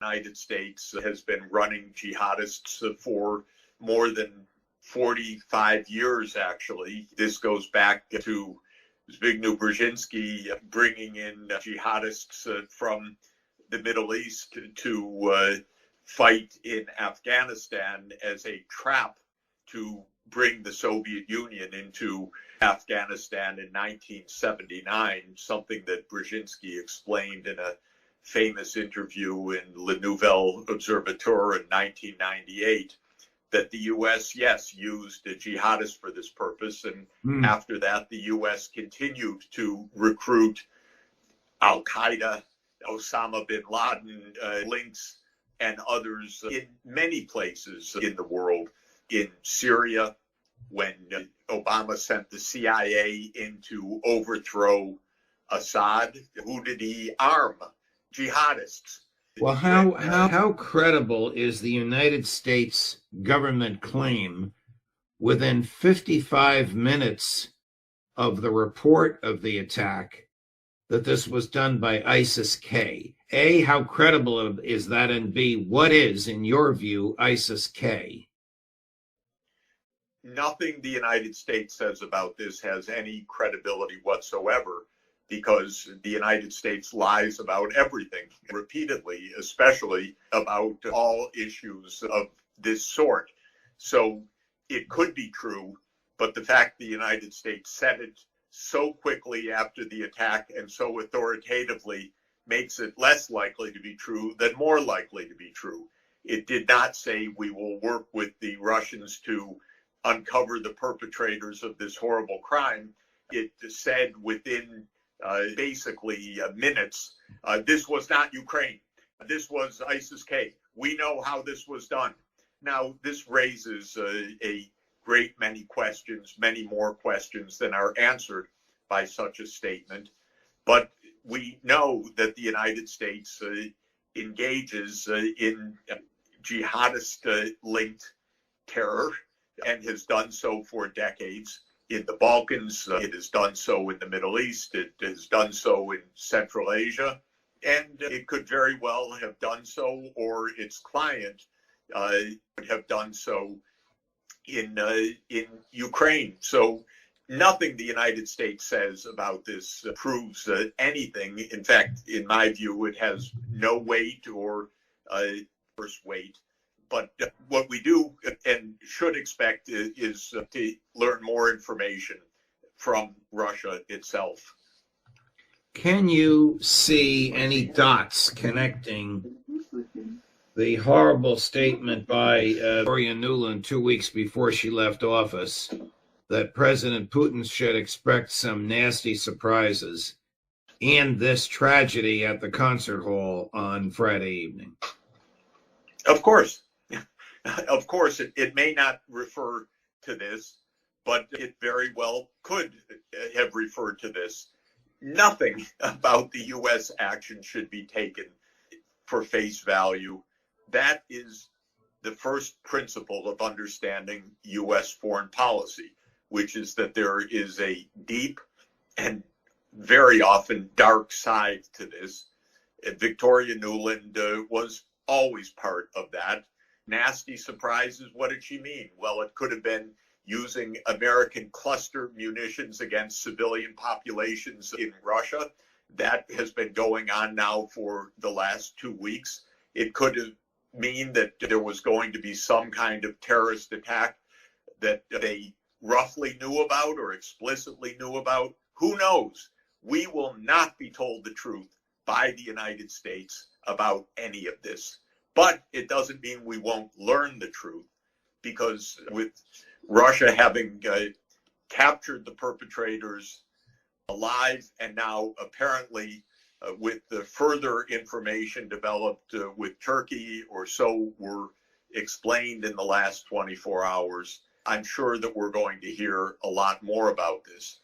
United States has been running jihadists for more than 45 years, actually. This goes back to Zbigniew Brzezinski bringing in jihadists from the Middle East to fight in Afghanistan as a trap to bring the Soviet Union into Afghanistan in 1979, something that Brzezinski explained in a famous interview in Le Nouvel Observateur in 1998, that the U.S., yes, used jihadists for this purpose. And after that, the U.S. continued to recruit Al-Qaeda, Osama bin Laden links, and others in many places in the world. In Syria, when Obama sent the CIA in to overthrow Assad, who did he arm? Jihadists. Well, how credible is the United States government claim within 55 minutes of the report of the attack that this was done by ISIS-K? A, how credible is that? And B, what is, in your view, ISIS-K? Nothing the United States says about this has any credibility whatsoever, because the United States lies about everything repeatedly, especially about all issues of this sort. So it could be true, but the fact the United States said it so quickly after the attack and so authoritatively makes it less likely to be true than more likely to be true. It did not say we will work with the Russians to uncover the perpetrators of this horrible crime. It said within basically minutes, this was not Ukraine. This was ISIS-K. We know how this was done. Now, this raises a great many questions, many more questions than are answered by such a statement. But we know that the United States engages in jihadist-linked terror and has done so for decades. In the Balkans, it has done so in the Middle East, it has done so in Central Asia, and it could very well have done so, or its client would have done so in Ukraine. So nothing the United States says about this proves anything. In fact, in my view, it has no weight or first weight. But what we do and should expect is to learn more information from Russia itself. Can you see any dots connecting the horrible statement by Victoria Nuland 2 weeks before she left office that President Putin should expect some nasty surprises and this tragedy at the concert hall on Friday evening? Of course. Of course, it may not refer to this, but it very well could have referred to this. Nothing about the U.S. action should be taken for face value. That is the first principle of understanding U.S. foreign policy, which is that there is a deep and very often dark side to this. Victoria Nuland was always part of that. Nasty surprises, what did she mean? Well, it could have been using American cluster munitions against civilian populations in Russia. That has been going on now for the last 2 weeks. It could have mean that there was going to be some kind of terrorist attack that they roughly knew about or explicitly knew about. Who knows? We will not be told the truth by the United States about any of this. But it doesn't mean we won't learn the truth, because with Russia having captured the perpetrators alive, and now apparently with the further information developed with Turkey or so were explained in the last 24 hours, I'm sure that we're going to hear a lot more about this.